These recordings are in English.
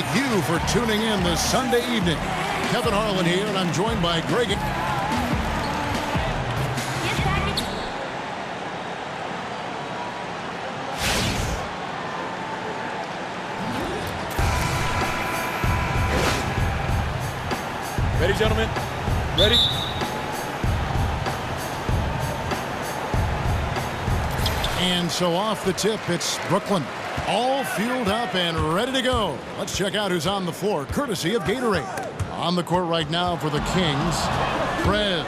Thank you for tuning in this Sunday evening. Kevin Harlan here, and I'm joined by Greg. Ready, gentlemen? Ready? And so off the tip, it's Brooklyn. All fueled up and ready to go. Let's check out who's on the floor, courtesy of Gatorade. On the court right now for the Kings, Prez.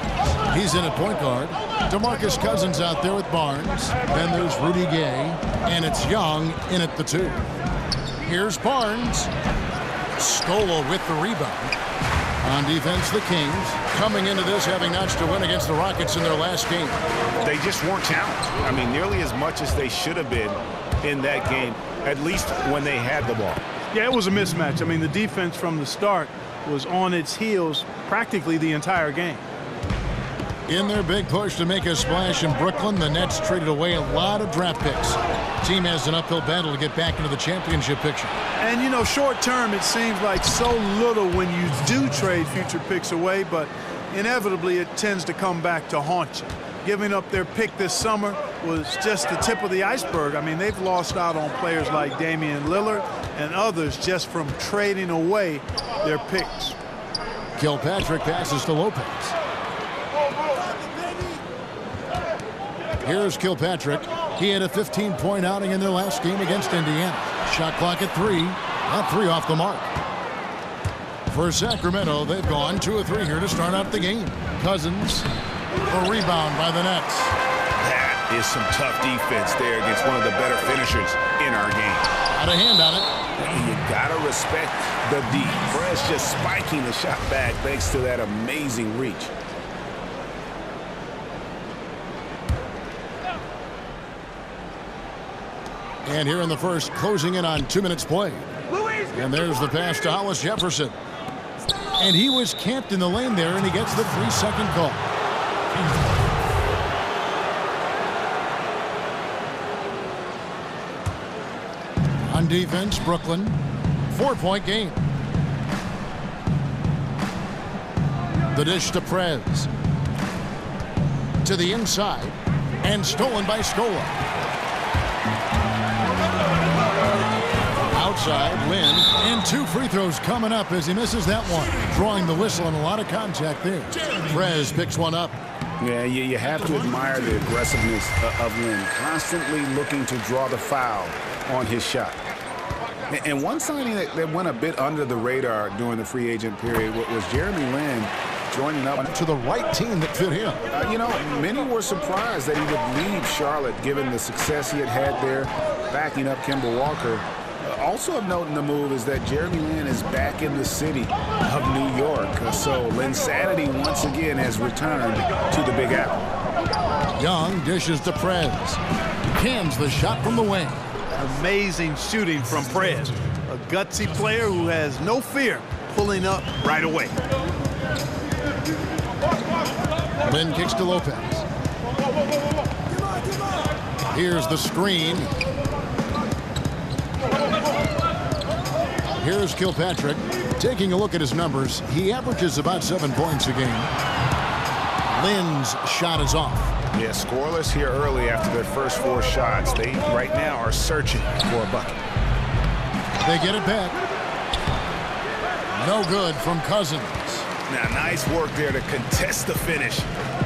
He's in at point guard. DeMarcus Cousins out there with Barnes. Then there's Rudy Gay. And it's Young in at the 2. Here's Barnes. Scola with the rebound. On defense, the Kings coming into this having notched a win against the Rockets in their last game. They just weren't challenged. I mean, nearly as much as they should have been in that game, at least when they had the ball. Yeah, it was a mismatch. I mean, the defense from the start was on its heels practically the entire game. In their big push to make a splash in Brooklyn, the Nets traded away a lot of draft picks. Team has an uphill battle to get back into the championship picture. And, you know, short term, it seems like so little when you do trade future picks away, but inevitably it tends to come back to haunt you. Giving up their pick this summer was just the tip of the iceberg. I mean, they've lost out on players like Damian Lillard and others just from trading away their picks. Kilpatrick passes to Lopez. Here's Kilpatrick. He had a 15-point outing in their last game against Indiana. Shot clock at 3. Not 3 off the mark. For Sacramento, they've gone 2 of 3 here to start out the game. Cousins, a rebound by the Nets. That is some tough defense there against one of the better finishers in our game. Got a hand on it. You gotta respect the D. Prez just spiking the shot back thanks to that amazing reach. And here in the first, closing in on 2 minutes played. And there's the pass to Hollis Jefferson. And he was camped in the lane there, and he gets the 3-second call. On defense, Brooklyn, 4-point game. The dish to Prez. To the inside, and stolen by Scola. Outside, Lynn, and 2 free throws coming up as he misses that one. Drawing the whistle and a lot of contact there. Prez picks one up. Yeah, you have to admire the aggressiveness of Lynn, constantly looking to draw the foul on his shot. And one signing that went a bit under the radar during the free agent period was Jeremy Lin joining up to the right team that fit him. You know, many were surprised that he would leave Charlotte given the success he had had there, backing up Kemba Walker. Also of note in the move is that Jeremy Lin is back in the city of New York. So Linsanity once again has returned to the Big Apple. Young dishes to Prez. Cans the shot from the wing. Amazing shooting from Prez. A gutsy player who has no fear pulling up right away. Lynn kicks to Lopez. Here's the screen. Here's Kilpatrick. Taking a look at his numbers, he averages about 7 points a game. Lynn's shot is off. Yeah, scoreless here early after their first 4 shots. They right now are searching for a bucket. They get it back. No good from Cousins. Now, nice work there to contest the finish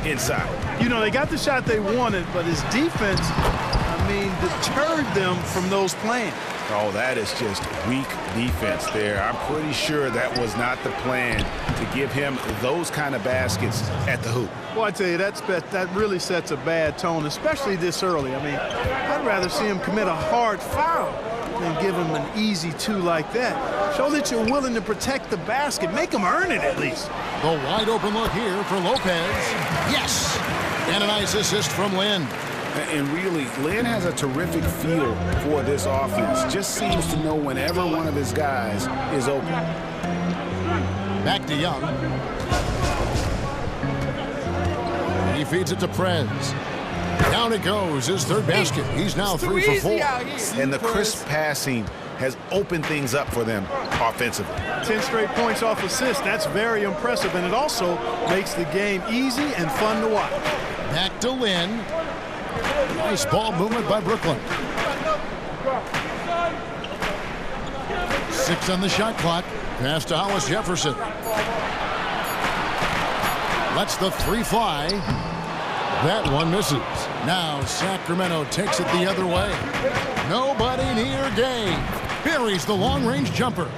inside. You know, they got the shot they wanted, but his defense, deterred them from those plans. Oh, that is just weak defense there. I'm pretty sure that was not the plan to give him those kind of baskets at the hoop. Well, I tell you, that really sets a bad tone, especially this early. I mean, I'd rather see him commit a hard foul than give him an easy 2 like that. Show that you're willing to protect the basket. Make him earn it at least. The wide open look here for Lopez. Yes! And a nice assist from Lynn. And really, Lynn has a terrific feel for this offense. Just seems to know whenever one of his guys is open. Back to Young. He feeds it to Prez. Down it goes, his 3rd basket. He's now 3 for 4. And the crisp passing has opened things up for them offensively. 10 straight points off assists. That's very impressive, and it also makes the game easy and fun to watch. Back to Lynn. Nice ball movement by Brooklyn. 6 on the shot clock. Pass to Hollis Jefferson. Lets the 3 fly. That one misses. Now Sacramento takes it the other way. Nobody near Gay. Buries the long-range jumper.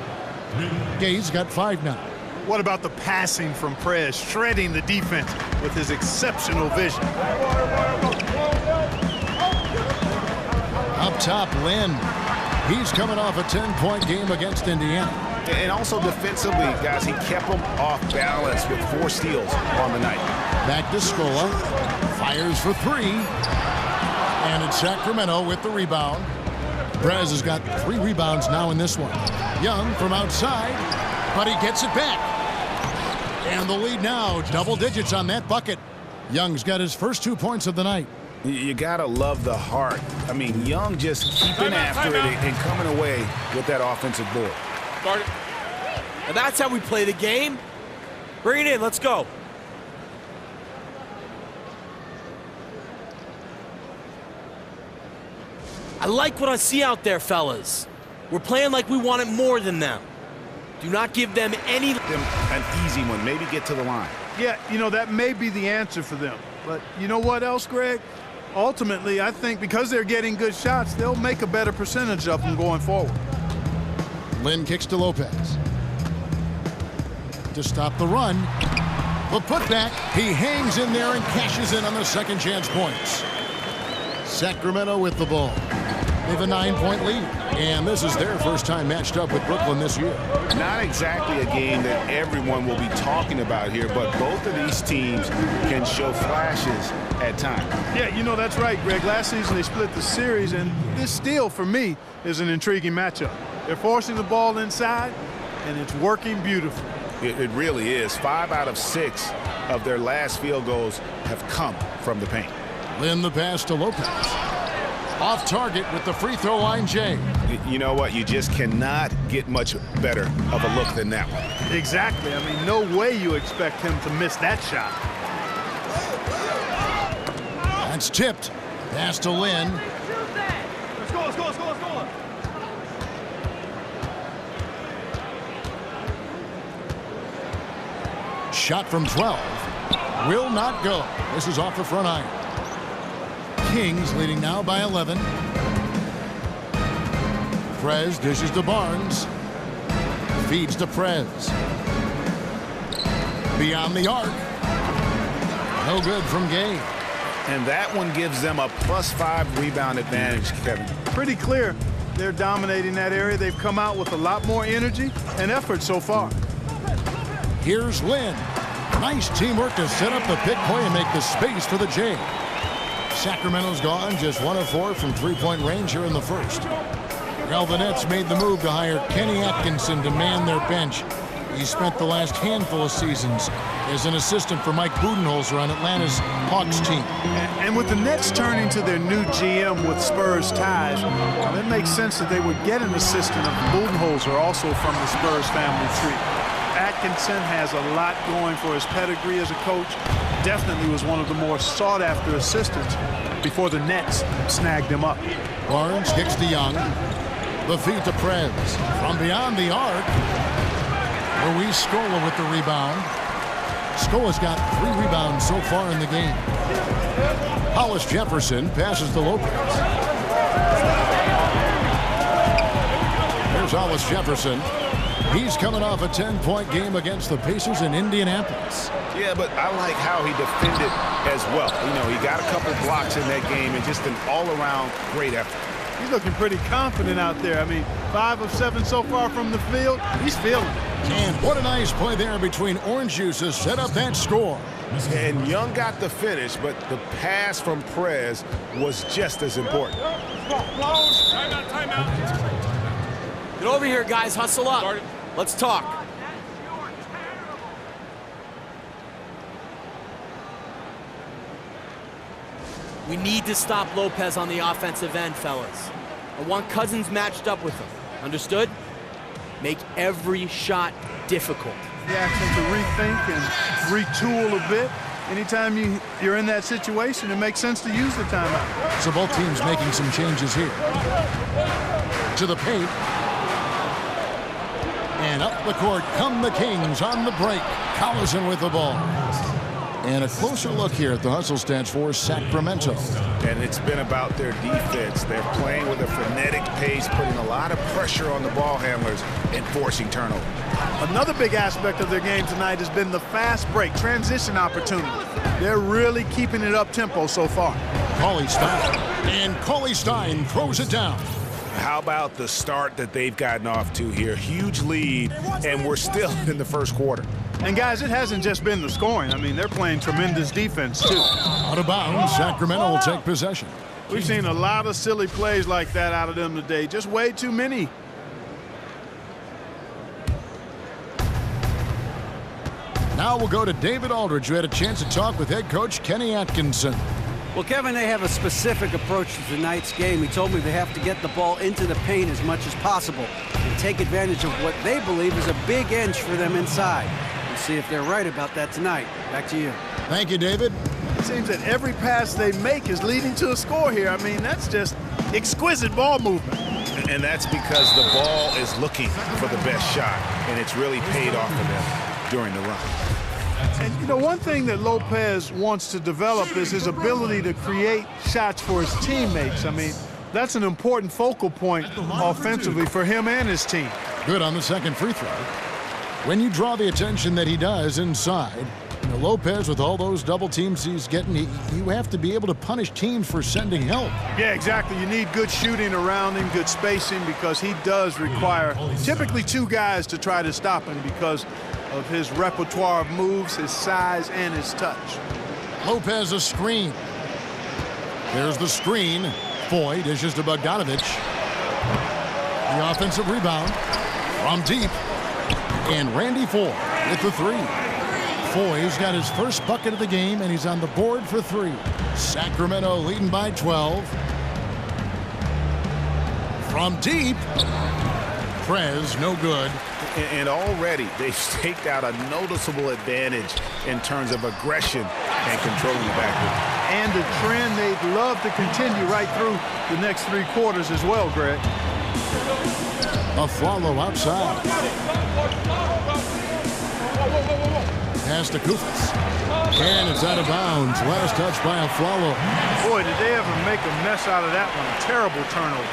Gay's got 5 now. What about the passing from Prez, shredding the defense with his exceptional vision? Up top, Lynn. He's coming off a 10-point game against Indiana. And also defensively, guys, he kept them off balance with 4 steals on the night. Back to Scola. Fires for 3. And it's Sacramento with the rebound. Prez has got 3 rebounds now in this one. Young from outside, but he gets it back. And the lead now, double digits on that bucket. Young's got his first 2 points of the night. You gotta love the heart. I mean, Young just keeping after it and coming away with that offensive board. Start it. And that's how we play the game. Bring it in, let's go. I like what I see out there, fellas. We're playing like we want it more than them. Do not give them any... An easy one, maybe get to the line. Yeah, you know, that may be the answer for them. But you know what else, Greg? Ultimately, I think because they're getting good shots, they'll make a better percentage of them going forward. Lynn kicks to Lopez. To stop the run. The putback. He hangs in there and cashes in on the second chance points. Sacramento with the ball. They have a 9-point lead. And this is their first time matched up with Brooklyn this year. Not exactly a game that everyone will be talking about here, but both of these teams can show flashes at times. Yeah, you know, that's right, Greg. Last season they split the series, and this still, for me, is an intriguing matchup. They're forcing the ball inside, and it's working beautifully. It really is. 5 out of 6 of their last field goals have come from the paint. Lynn the pass to Lopez. Off target with the free throw line, Jay. You know what? You just cannot get much better of a look than that one. Exactly. I mean, no way you expect him to miss that shot. That's tipped. Pass to Lynn. Let's go, let's go, let's go, let's go. Shot from 12. Will not go. This is off the front iron. Kings leading now by 11. Prez dishes to Barnes. Feeds to Prez. Beyond the arc. No good from Gay. And that one gives them a +5 rebound advantage, Kevin. Pretty clear. They're dominating that area. They've come out with a lot more energy and effort so far. Here's Lynn. Nice teamwork to set up the pick play and make the space for the J. Sacramento's gone just 1 of 4 from 3-point range here in the first. Well, the Nets made the move to hire Kenny Atkinson to man their bench. He spent the last handful of seasons as an assistant for Mike Budenholzer on Atlanta's Hawks team. And with the Nets turning to their new GM with Spurs ties, it makes sense that they would get an assistant of Budenholzer also from the Spurs family tree. Atkinson has a lot going for his pedigree as a coach. Definitely was one of the more sought-after assistants before the Nets snagged him up. Barnes kicks to Young. The feed to Prez. From beyond the arc. Luis Scola with the rebound. Scola's got 3 rebounds so far in the game. Hollis Jefferson passes to Lopez. Here's Hollis Jefferson. He's coming off a 10-point game against the Pacers in Indianapolis. Yeah, but I like how he defended as well. You know, he got a couple blocks in that game and just an all-around great effort. He's looking pretty confident out there. I mean, 5 of 7 so far from the field. He's feeling it. And what a nice play there between Orange Juice to set up that score. And Young got the finish, but the pass from Prez was just as important. Timeout. Get over here, guys. Hustle up. Start it. Let's talk. We need to stop Lopez on the offensive end, fellas. I want Cousins matched up with him. Understood? Make every shot difficult. He asks him to rethink and retool a bit. Anytime you're in that situation, it makes sense to use the timeout. So both teams making some changes here. To the paint. And up the court come the Kings on the break. Collison with the ball. And a closer look here at the hustle stats for Sacramento. And it's been about their defense. They're playing with a frenetic pace, putting a lot of pressure on the ball handlers and forcing turnover. Another big aspect of their game tonight has been the fast break, transition opportunity. They're really keeping it up-tempo so far. Cauley Stein. And Cauley Stein throws it down. How about the start that they've gotten off to here? Huge lead, and we're still in the first quarter. And, guys, it hasn't just been the scoring. I mean, they're playing tremendous defense, too. Out of bounds, Sacramento will take possession. We've seen a lot of silly plays like that out of them today. Just way too many. Now we'll go to David Aldridge, who had a chance to talk with head coach Kenny Atkinson. Well, Kevin, they have a specific approach to tonight's game. He told me they have to get the ball into the paint as much as possible and take advantage of what they believe is a big inch for them inside. We'll see if they're right about that tonight. Back to you. Thank you, David. It seems that every pass they make is leading to a score here. I mean, that's just exquisite ball movement. And that's because the ball is looking for the best shot, and it's really paid off for them during the run. And, you know, one thing that Lopez wants to develop is his ability to create shots for his teammates. I mean, that's an important focal point offensively for him and his team. Good on the second free throw. When you draw the attention that he does inside, you know, Lopez, with all those double teams he's getting, you have to be able to punish teams for sending help. Yeah, exactly. You need good shooting around him, good spacing, because he does require typically two guys to try to stop him because of his repertoire of moves, his size, and his touch. Lopez a screen. There's the screen. Foy dishes to Bogdanovich. The offensive rebound from deep. And Randy Foy with the three. Foy's got his first bucket of the game, and he's on the board for three. Sacramento leading by 12. From deep. Prez, no good. And already they've staked out a noticeable advantage in terms of aggression and controlling the backcourt. And a trend they'd love to continue right through the next three quarters as well, Greg. A follow outside. Pass to Kufis. And it's out of bounds. Last touch by Aflalo. Boy, did they ever make a mess out of that one. Terrible turnover.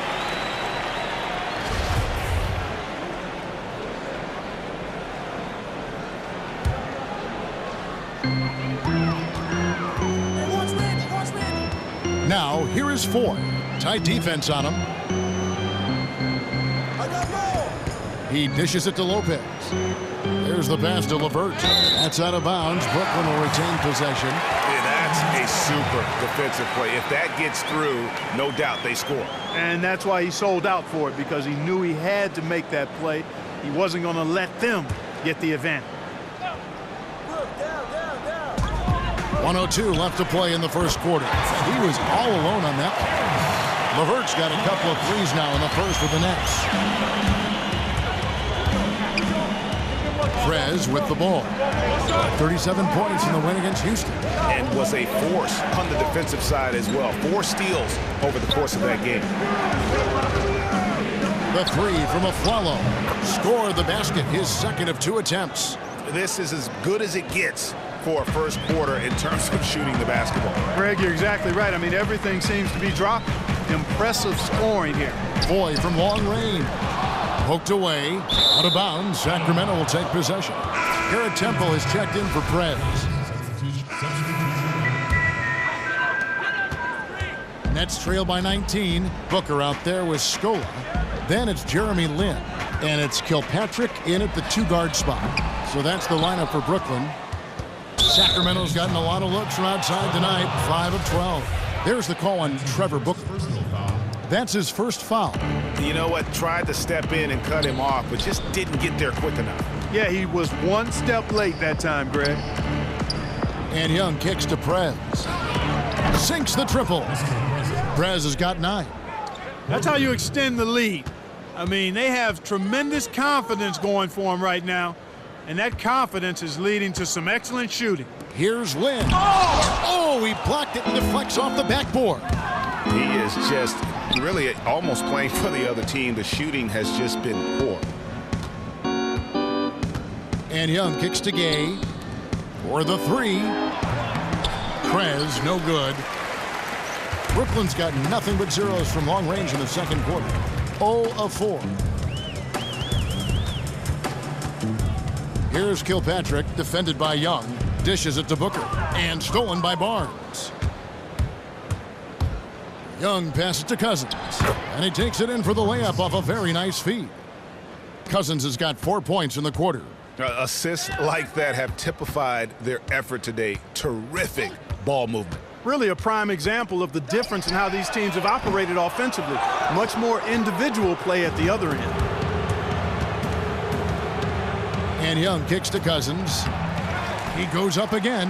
Now, here is Foy. Tight defense on him. He dishes it to Lopez. There's the pass to LeVert. That's out of bounds. Brooklyn will retain possession. Yeah, that's a super defensive play. If that gets through, no doubt they score. And that's why he sold out for it, because he knew he had to make that play. He wasn't going to let them get the advantage. 1:02 left to play in the first quarter. He was all alone on that one. LeVert's got a couple of threes now in the first with the Nets. Prez with the ball. 37 points in the win against Houston. And was a force on the defensive side as well. 4 steals over the course of that game. The three from Aflalo. Scored the basket, his second of 2 attempts. This is as good as it gets for a first quarter in terms of shooting the basketball. Greg, you're exactly right. I mean, everything seems to be dropping. Impressive scoring here. Foy from long range. Poked away. Out of bounds. Sacramento will take possession. Garrett Temple is checked in for Prez. Nets trail by 19. Booker out there with Scola. Then it's Jeremy Lin. And it's Kilpatrick in at the 2-guard spot. So that's the lineup for Brooklyn. Sacramento's gotten a lot of looks from outside tonight. 5 of 12. There's the call on Trevor Booker. That's his first foul. You know what? Tried to step in and cut him off, but just didn't get there quick enough. Yeah, he was one step late that time, Greg. And Young kicks to Prez. Sinks the triple. Prez has got 9. That's how you extend the lead. I mean, they have tremendous confidence going for them right now, and that confidence is leading to some excellent shooting. Here's Lynn. Oh, he blocked it and deflects off the backboard. He is just really almost playing for the other team. The shooting has just been poor. And Young kicks to Gay for the three. Prez, no good. Brooklyn's got nothing but zeros from long range in the second quarter. 0 of 4. Here's Kilpatrick, defended by Young. Dishes it to Booker, and stolen by Barnes. Young passes to Cousins, and he takes it in for the layup off a very nice feed. Cousins has got 4 points in the quarter. Assists like that have typified their effort today. Terrific ball movement. Really a prime example of the difference in how these teams have operated offensively. Much more individual play at the other end. And Young kicks to Cousins. He goes up again.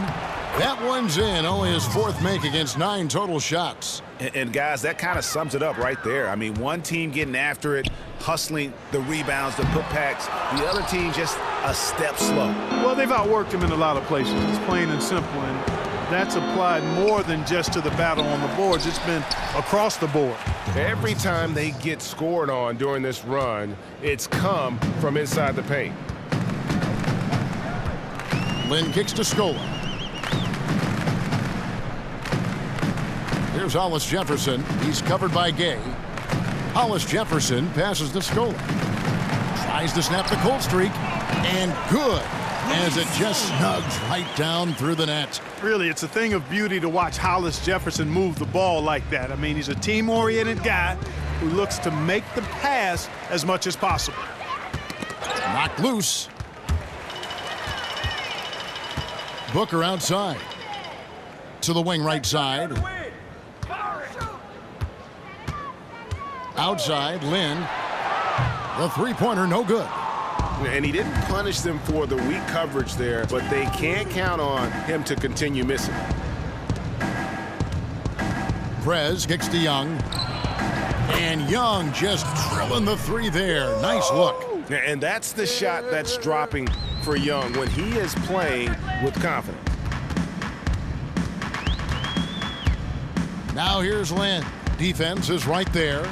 That one's in. Only his 4th make against 9 total shots. And guys, that kind of sums it up right there. I mean, one team getting after it, hustling the rebounds, the putbacks. The other team just a step slow. Well, they've outworked him in a lot of places. It's plain and simple, and that's applied more than just to the battle on the boards. It's been across the board. Every time they get scored on during this run, it's come from inside the paint. Lynn kicks to Scola. Here's Hollis Jefferson. He's covered by Gay. Hollis Jefferson passes to Scola. Tries to snap the cold streak, and good, as it just snugs right down through the net. Really, it's a thing of beauty to watch Hollis Jefferson move the ball like that. I mean, he's a team-oriented guy who looks to make the pass as much as possible. Knocked loose. Booker outside. To the wing right side. Outside, Lynn. The three-pointer, no good. And he didn't punish them for the weak coverage there, but they can't count on him to continue missing. Prez kicks to Young. And Young just drilling the three there. Nice look. And that's the shot that's dropping for Young when he is playing with confidence. Now here's Lynn. Defense is right there.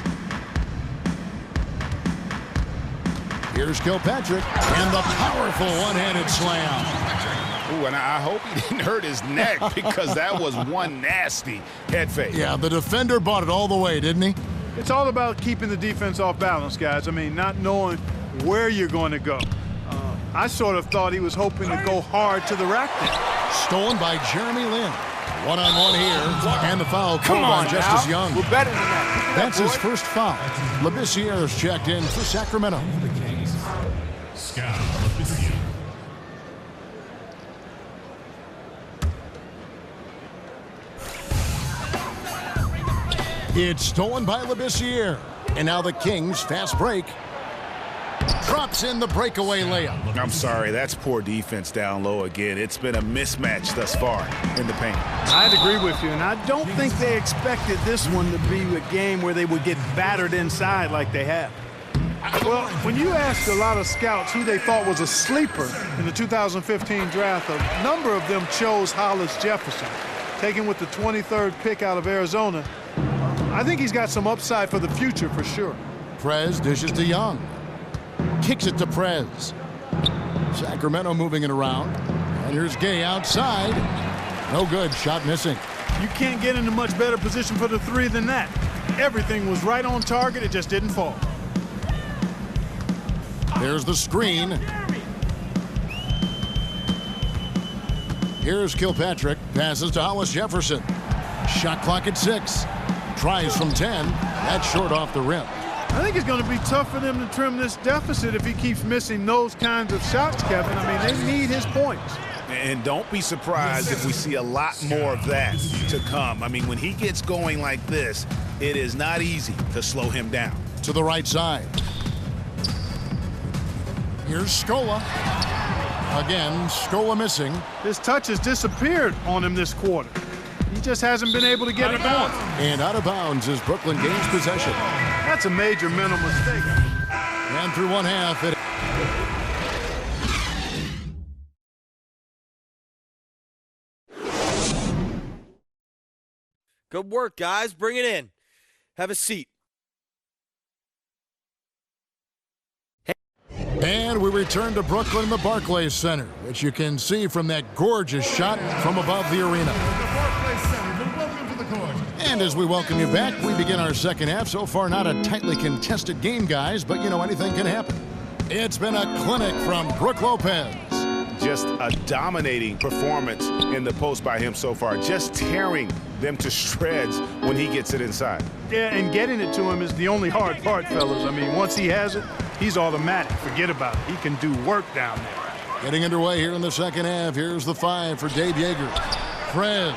Here's Kilpatrick and the powerful one-handed slam. Ooh, and I hope he didn't hurt his neck because that was one nasty head fake. Yeah, the defender bought it all the way, didn't he? It's all about keeping the defense off balance, guys. I mean, not knowing where you're going to go. I sort of thought he was hoping to go hard to the rack there. Stolen by Jeremy Lin. One-on-one here, and the foul called Come on on Justice now. Young. We're better than that. That's his first foul. Labissiere's checked in for Sacramento. It's stolen by Labissiere. And now the Kings fast break. Drops in the breakaway layup. I'm sorry, that's poor defense down low again. It's been a mismatch thus far in the paint. I'd agree with you, and I don't think they expected this one to be a game where they would get battered inside like they have. Well, when you asked a lot of scouts who they thought was a sleeper in the 2015 draft, a number of them chose Hollis Jefferson, taken with the 23rd pick out of Arizona. I think he's got some upside for the future for sure. Prez dishes to Young. Kicks it to Prez. Sacramento moving it around. And here's Gay outside. No good. Shot missing. You can't get in a much better position for the three than that. Everything was right on target. It just didn't fall. There's the screen. Here's Kilpatrick. Passes to Hollis Jefferson. Shot clock at 6. Tries from 10. That's short off the rim. I think it's going to be tough for them to trim this deficit if he keeps missing those kinds of shots, Kevin. I mean, they need his points. And don't be surprised if we see a lot more of that to come. I mean, when he gets going like this, it is not easy to slow him down. To the right side. Here's Scola. Again, Scola missing. His touch has disappeared on him this quarter. He just hasn't been able to get it on. And out of bounds as Brooklyn gains possession. That's a major mental mistake. And through one half, it Good work, guys. Bring it in. Have a seat. And we return to Brooklyn in the Barclays Center, which you can see from that gorgeous shot from above the arena. And as we welcome you back, we begin our second half. So far, not a tightly contested game, guys, but, you know, anything can happen. It's been a clinic from Brook Lopez. Just a dominating performance in the post by him so far, just tearing them to shreds when he gets it inside. Yeah, and getting it to him is the only hard part, fellas. I mean, once he has it, he's automatic. Forget about it. He can do work down there. Getting underway here in the second half. Here's the 5 for Dave Yeager. Prez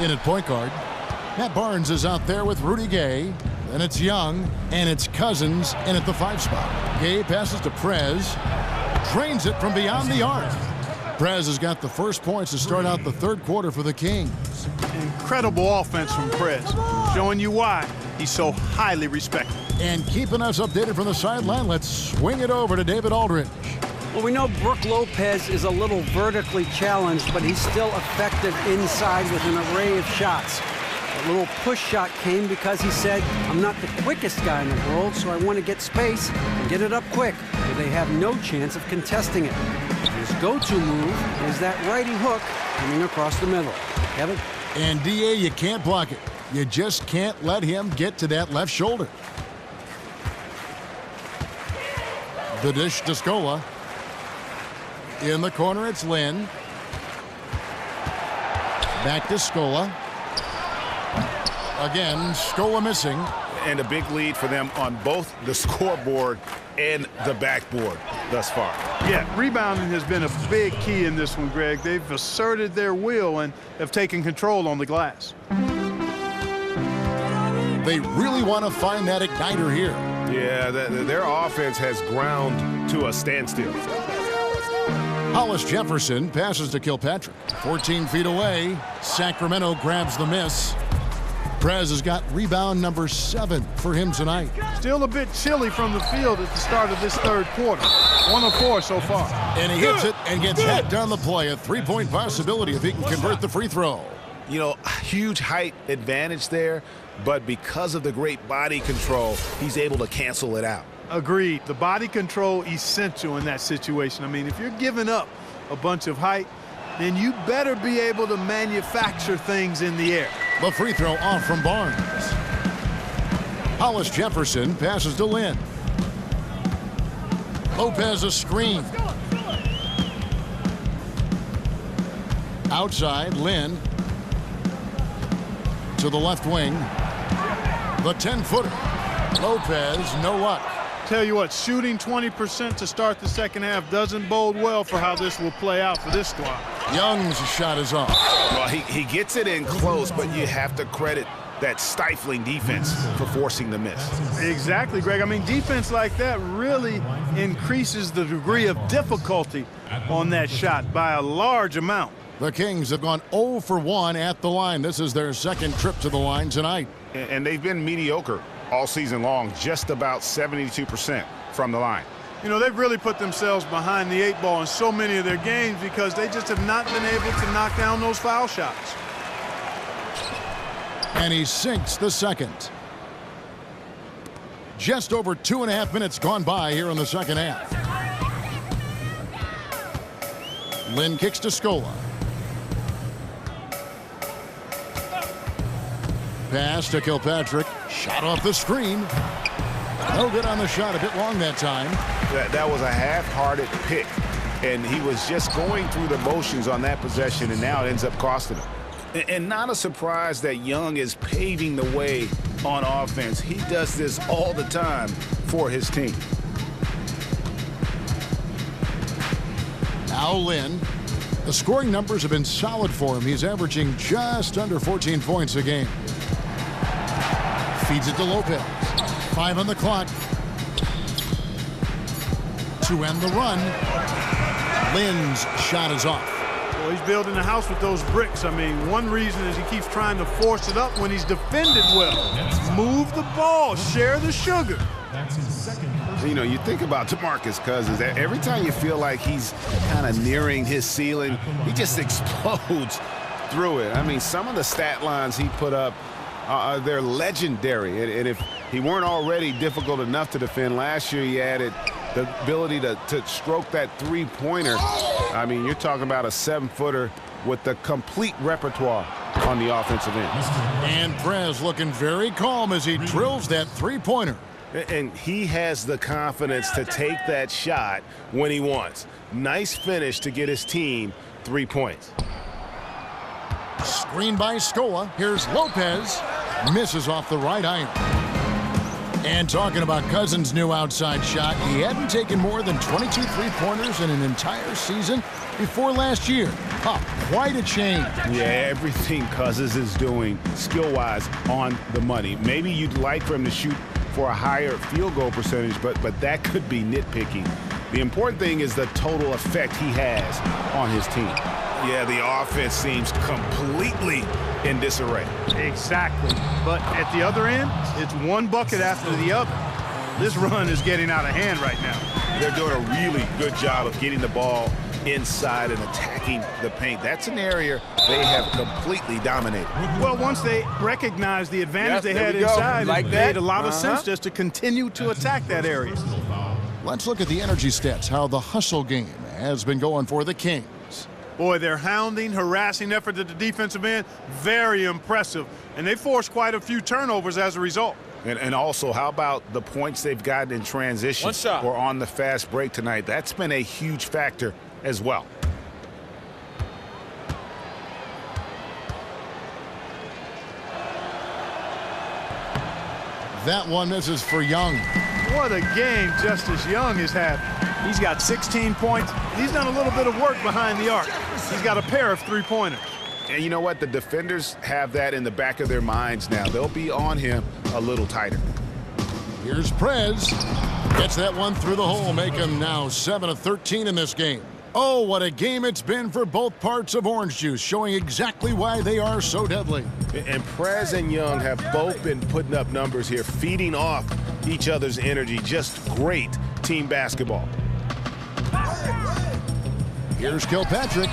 in at point guard. Matt Barnes is out there with Rudy Gay. Then it's Young, and it's Cousins in at the 5 spot. Gay passes to Prez. Drains it from beyond the arc. Prez has got the first points to start out the third quarter for the Kings. Incredible offense from Prez, showing you why he's so highly respected. And keeping us updated from the sideline, let's swing it over to David Aldridge. Well, we know Brook Lopez is a little vertically challenged, but he's still effective inside with an array of shots. A little push shot came because he said, I'm not the quickest guy in the world, so I want to get space and get it up quick, where they have no chance of contesting it. His go-to move is that righty hook coming across the middle. Kevin? And D.A., you can't block it. You just can't let him get to that left shoulder. The dish to Scola. In the corner, it's Lynn. Back to Scola. Again, Scola missing. And a big lead for them on both the scoreboard and the backboard thus far. Yeah, rebounding has been a big key in this one, Greg. They've asserted their will and have taken control on the glass. They really want to find that igniter here. Yeah, their offense has ground to a standstill. Hollis Jefferson passes to Kilpatrick. 14 feet away. Sacramento grabs the miss. Prez has got rebound number 7 for him tonight. Still a bit chilly from the field at the start of this third quarter. 1 of 4 so far. And he hits it and gets hacked down the play. A 3-point possibility if he can convert the free throw. You know, huge height advantage there, but because of the great body control, he's able to cancel it out. Agreed. The body control essential in that situation. I mean, if you're giving up a bunch of height, then you better be able to manufacture things in the air. The free throw off from Barnes. Hollis Jefferson passes to Lynn. Lopez a screen. Outside, Lynn to the left wing. The 10-footer. Lopez, no luck. Tell you what, shooting 20% to start the second half doesn't bode well for how this will play out for this squad. Young's shot is off. Well, he gets it in close, but you have to credit that stifling defense for forcing the miss. Exactly, Greg. I mean, defense like that really increases the degree of difficulty on that shot by a large amount. The Kings have gone 0 for 1 at the line. This is their second trip to the line tonight. And they've been mediocre all season long, just about 72% from the line. You know, they've really put themselves behind the 8 ball in so many of their games because they just have not been able to knock down those foul shots. And he sinks the second. Just over 2.5 minutes gone by here in the second half. Lynn kicks to Scola. Pass to Kilpatrick. Shot off the screen. No good on the shot. A bit long that time. That was a half-hearted pick, and he was just going through the motions on that possession, and now it ends up costing him. And not a surprise that Young is paving the way on offense. He does this all the time for his team. Now Lynn. The scoring numbers have been solid for him. He's averaging just under 14 points a game. Feeds it to Lopez. 5 on the clock. To end the run. Lynn's shot is off. Well, he's building a house with those bricks. I mean, one reason is he keeps trying to force it up when he's defended well. Move the ball, share the sugar. You know, you think about DeMarcus Cousins. Every time you feel like he's kind of nearing his ceiling, he just explodes through it. I mean, some of the stat lines he put up, they're legendary. And if he weren't already difficult enough to defend, last year he added the ability to stroke that three-pointer. I mean, you're talking about a 7-footer with the complete repertoire on the offensive end. And Prez looking very calm as he drills that three-pointer. And he has the confidence to take that shot when he wants. Nice finish to get his team 3 points. Screen by Scola. Here's Lopez. Misses off the right iron. And talking about Cousins' new outside shot, he hadn't taken more than 22 three-pointers in an entire season before last year. Quite a change. Yeah, everything Cousins is doing skill-wise on the money. Maybe you'd like for him to shoot for a higher field goal percentage, but that could be nitpicking. The important thing is the total effect he has on his team. Yeah, the offense seems completely in disarray. Exactly. But at the other end, it's one bucket after the other. This run is getting out of hand right now. They're doing a really good job of getting the ball inside and attacking the paint. That's an area they have completely dominated. Well, once they recognized the advantage they had inside, it made a lot of sense just to continue to attack that area. Let's look at the energy stats, how the hustle game has been going for the Kings. Boy, their hounding, harassing effort at the defensive end, very impressive. And they forced quite a few turnovers as a result. And also, how about the points they've gotten in transition or on the fast break tonight? That's been a huge factor as well. That one misses for Young. What a game Justice Young has had. He's got 16 points. He's done a little bit of work behind the arc. He's got a pair of three-pointers. And you know what? The defenders have that in the back of their minds now. They'll be on him a little tighter. Here's Prez. Gets that one through the hole, make him now 7 of 13 in this game. Oh, what a game it's been for both parts of Orange Juice, showing exactly why they are so deadly. And Prez and Young have both been putting up numbers here, feeding off each other's energy. Just great team basketball. Here's Kilpatrick.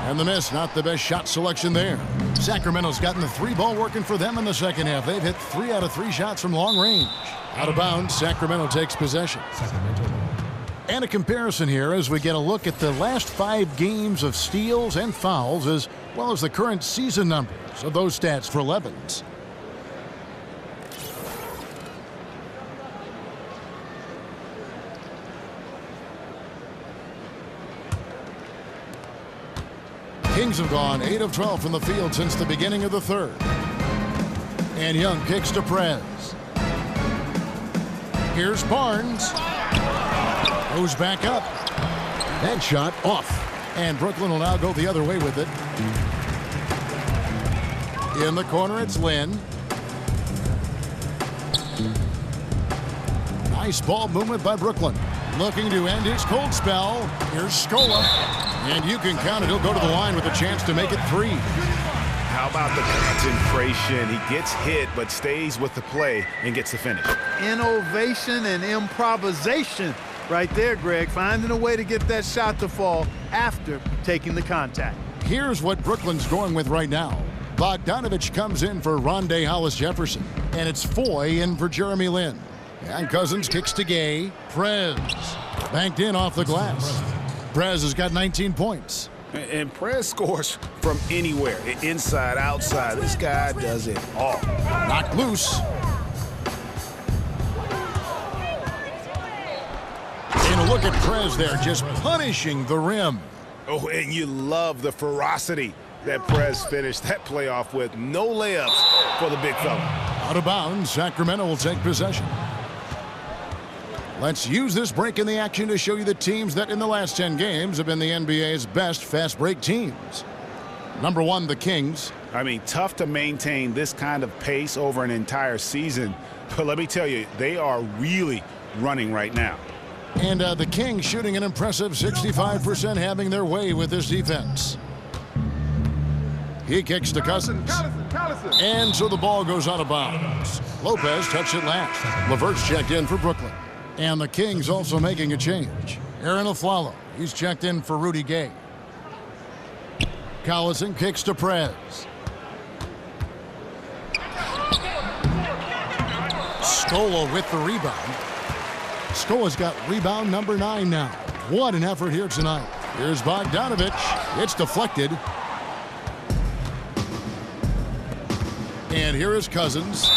And the miss, not the best shot selection there. Sacramento's gotten the three ball working for them in the second half. They've hit 3 out of 3 shots from long range. Out of bounds, Sacramento takes possession. And a comparison here as we get a look at the last 5 games of steals and fouls, as well as the current season numbers of those stats for Levens. Kings have gone 8 of 12 from the field since the beginning of the third. And Young kicks to Prez. Here's Barnes. Goes back up. That shot off. And Brooklyn will now go the other way with it. In the corner, it's Lynn. Nice ball movement by Brooklyn. Looking to end his cold spell. Here's Scola. And you can count it. He'll go to the line with a chance to make it 3. How about the concentration? He gets hit, but stays with the play and gets the finish. Innovation and improvisation right there, Greg. Finding a way to get that shot to fall after taking the contact. Here's what Brooklyn's going with right now. Bogdanovich comes in for Rondé Hollis-Jefferson. And it's Foy in for Jeremy Lin. And Cousins kicks to Gay. Prez banked in off the glass. Prez has got 19 points. And Prez scores from anywhere, inside, outside. This guy does it all. Knocked loose. And a look at Prez there, just punishing the rim. Oh, and you love the ferocity that Prez finished that play off with. No layups for the big fella. Out of bounds, Sacramento will take possession. Let's use this break in the action to show you the teams that in the last 10 games have been the NBA's best fast break teams. Number 1, the Kings. I mean, tough to maintain this kind of pace over an entire season. But let me tell you, they are really running right now. And the Kings shooting an impressive 65%, having their way with this defense. He kicks to Cousins. And so the ball goes out of bounds. Lopez touched it last. Levert's checked in for Brooklyn. And the Kings also making a change. Aaron Aflalo, he's checked in for Rudy Gay. Collison kicks to Prez. Scola with the rebound. Scola's got rebound number 9 now. What an effort here tonight. Here's Bogdanovich. It's deflected. And here is Cousins.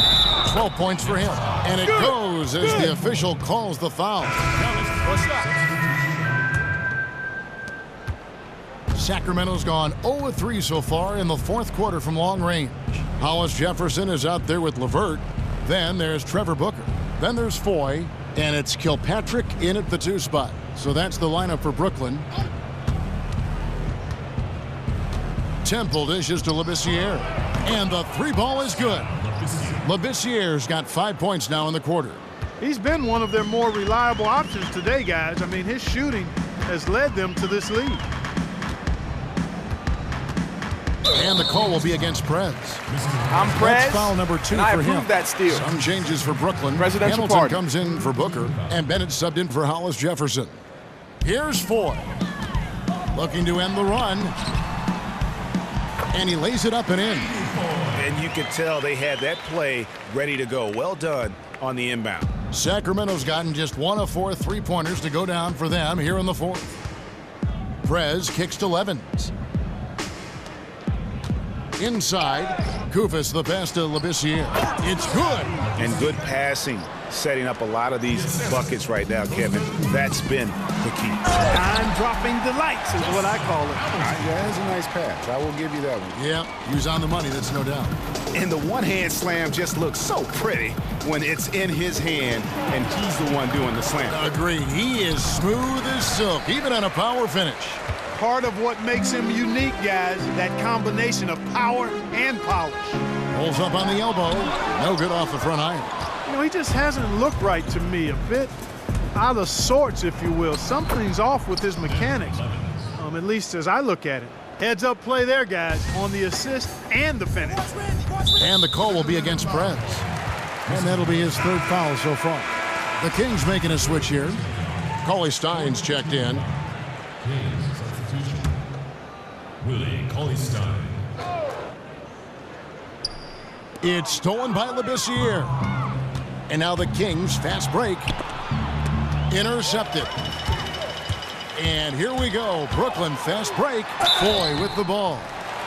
12 points for him. And it goes as the official calls the foul. Sacramento's gone 0-3 so far in the fourth quarter from long range. Hollis Jefferson is out there with Levert. Then there's Trevor Booker. Then there's Foy. And it's Kilpatrick in at the 2 spot. So that's the lineup for Brooklyn. Temple dishes to Labissiere. And the 3-ball is good. Labissiere's got 5 points now in the quarter. He's been one of their more reliable options today, guys. I mean, his shooting has led them to this lead. And the call will be against Prez. I'm Prez. That's foul number 2 and I for him. approve that steal. Some changes for Brooklyn. Presidential Hamilton pardon. comes in for Booker, and Bennett subbed in for Hollis Jefferson. Here's Foy. Looking to end the run. And he lays it up and in. And you could tell they had that play ready to go. Well done on the inbound. Sacramento's gotten just 1 of 4 3-pointers to go down for them here in the fourth. Prez kicks to Levens. Inside, Koufos the pass to Labissiere. It's good. And good passing, setting up a lot of these buckets right now, Kevin. That's been the key. Time-dropping delights is what I call it. Yeah, that's a nice pass. I will give you that one. Yeah, he was on the money, that's no doubt. And the one-hand slam just looks so pretty when it's in his hand and he's the one doing the slam. Agreed. He is smooth as silk, even on a power finish. Part of what makes him unique, guys, that combination of power and polish. Pulls up on the elbow. No good off the front iron. You know, he just hasn't looked right to me. A bit out of sorts, if you will. Something's off with his mechanics, at least as I look at it. Heads up play there, guys, on the assist and the finish. And the call will be against Prez. And that'll be his 3rd foul so far. The Kings making a switch here. Cauley Stein's checked in. Willie Cauley-Stein. It's stolen by Labissiere. And now the Kings fast break. Intercepted. And here we go. Brooklyn fast break. Foy with the ball.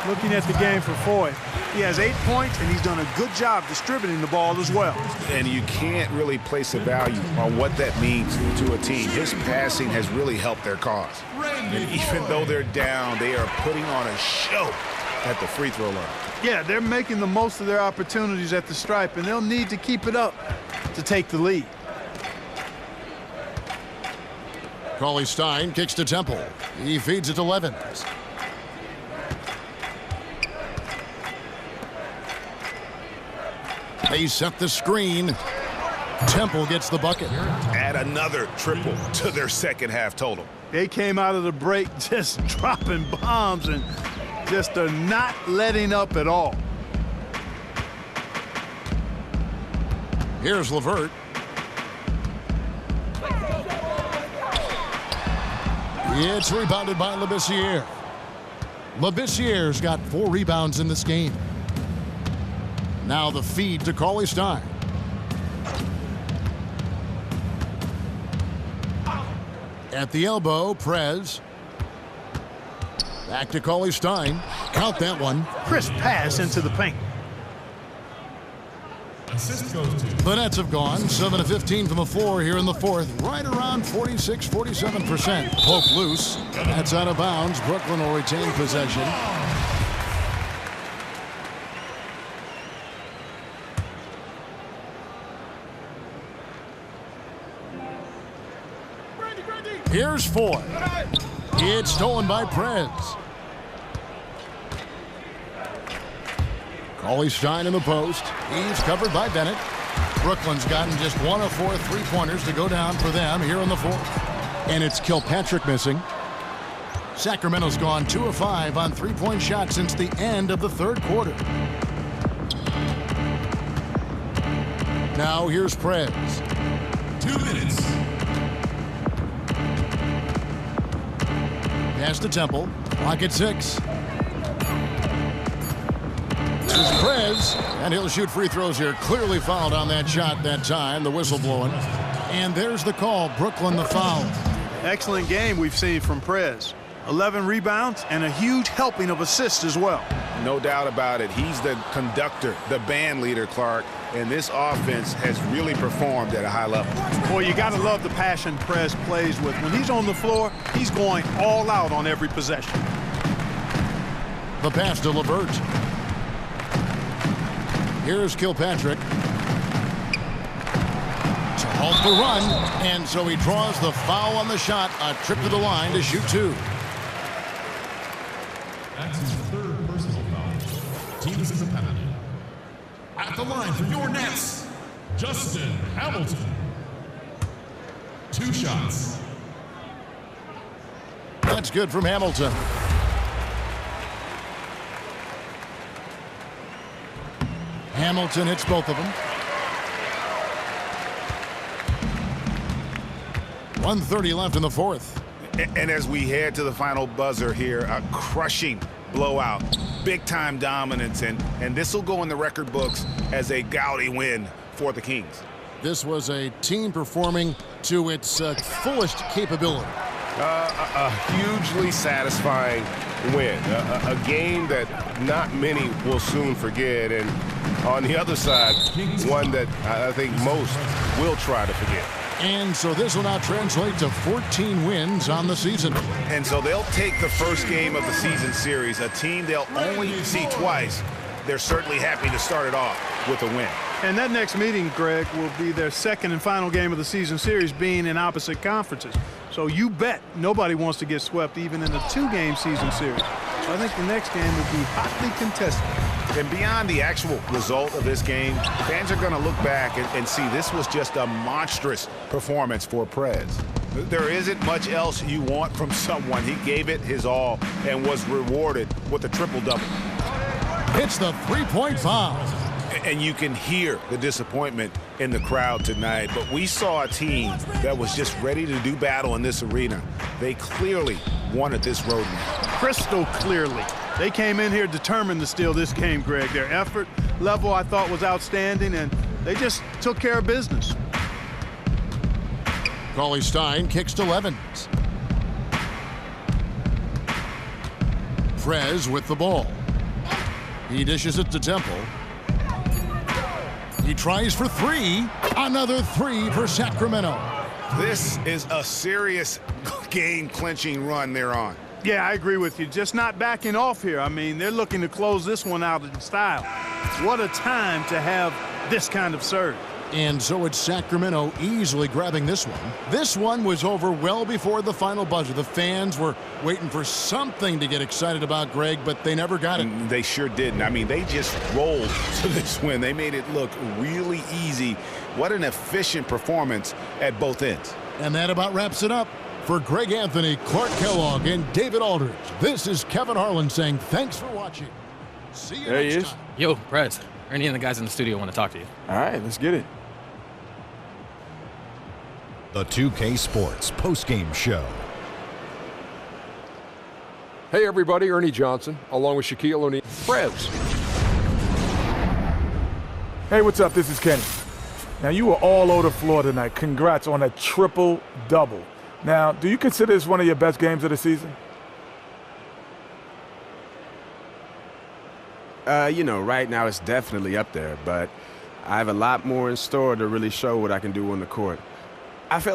Looking at the game for Foy, he has 8 points, and he's done a good job distributing the ball as well. And you can't really place a value on what that means to a team. His passing has really helped their cause. And even though they're down, they are putting on a show at the free throw line. Yeah, they're making the most of their opportunities at the stripe, and they'll need to keep it up to take the lead. Cauley Stein kicks to Temple. He feeds it to Levens. They set the screen. Temple gets the bucket. Add another triple to their second half total. They came out of the break just dropping bombs and just are not letting up at all. Here's Levert. It's rebounded by Labissiere. Labissiere's got 4 rebounds in this game. Now the feed to Cauley Stein. At the elbow, Prez. Back to Cauley Stein. Count that one. Crisp pass into the paint. Assist goes to The Nets have gone 7 of 15 from the floor here in the fourth, right around 46-47%. Poke loose. That's out of bounds. Brooklyn will retain possession. Here's Foy. It's stolen by Prez. Cauley Stein in the post. He's covered by Bennett. Brooklyn's gotten just 1 of 4 3-pointers to go down for them here in the fourth. And it's Kilpatrick missing. Sacramento's gone 2 of 5 on three-point shots since the end of the third quarter. Now here's Prez. 2 minutes. Pass to Temple. Clock at 6. This is Prez, and he'll shoot free throws here. Clearly fouled on that shot that time. The whistle blowing. And there's the call. Brooklyn the foul. Excellent game we've seen from Prez. 11 rebounds and a huge helping of assists as well. No doubt about it. He's the conductor, the band leader, Clark, and this offense has really performed at a high level. Boy, you got to love the passion Prez plays with. When he's on the floor, he's going all out on every possession. The pass to LeVert. Here's Kilpatrick. To halt the run, and so he draws the foul on the shot. A trip to the line to shoot 2. That's his third personal foul. Team is a penalty. At the line for your Nets, Justin Hamilton. 2 shots. That's good from Hamilton. Hamilton hits both of them. 1:30 left in the fourth. And as we head to the final buzzer here, a crushing blowout, big-time dominance, and this will go in the record books as a gaudy win for the Kings. This was a team performing to its fullest capability. A hugely satisfying win. A game that not many will soon forget, and on the other side, one that I think most will try to forget. And so this will now translate to 14 wins on the season. And so they'll take the first game of the season series, a team they'll only see twice. They're certainly happy to start it off with a win. And that next meeting, Greg, will be their second and final game of the season series, being in opposite conferences. So you bet nobody wants to get swept even in a 2-game season series. So I think the next game will be hotly contested. And beyond the actual result of this game, fans are going to look back and see this was just a monstrous performance for Prez. There isn't much else you want from someone. He gave it his all and was rewarded with a triple-double. Hits the three-point foul. And you can hear the disappointment in the crowd tonight. But we saw a team that was just ready to do battle in this arena. They clearly wanted this road win. Crystal clearly. They came in here determined to steal this game, Greg. Their effort level, I thought, was outstanding, and they just took care of business. Cauley Stein kicks to Levens. Prez with the ball. He dishes it to Temple. He tries for 3. Another 3 for Sacramento. This is a serious game-clinching run they're on. Yeah, I agree with you. Just not backing off here. I mean, they're looking to close this one out in style. What a time to have this kind of surge. And so it's Sacramento easily grabbing this one. This one was over well before the final buzzer. The fans were waiting for something to get excited about, Greg, but they never got it. They sure didn't. I mean, they just rolled to this win. They made it look really easy. What an efficient performance at both ends. And that about wraps it up. For Greg Anthony, Clark Kellogg, and David Aldridge, this is Kevin Harlan saying thanks for watching. See you next time. Yo, Prez. Ernie and the guys in the studio want to talk to you. All right, let's get it. The 2K Sports postgame show. Hey everybody, Ernie Johnson, along with Shaquille O'Neal. Prez. Hey, what's up? This is Kenny. Now, you were all over the floor tonight. Congrats on a triple-double. Now, do you consider this one of your best games of the season? You know, right now it's definitely up there, but I have a lot more in store to really show what I can do on the court. I feel like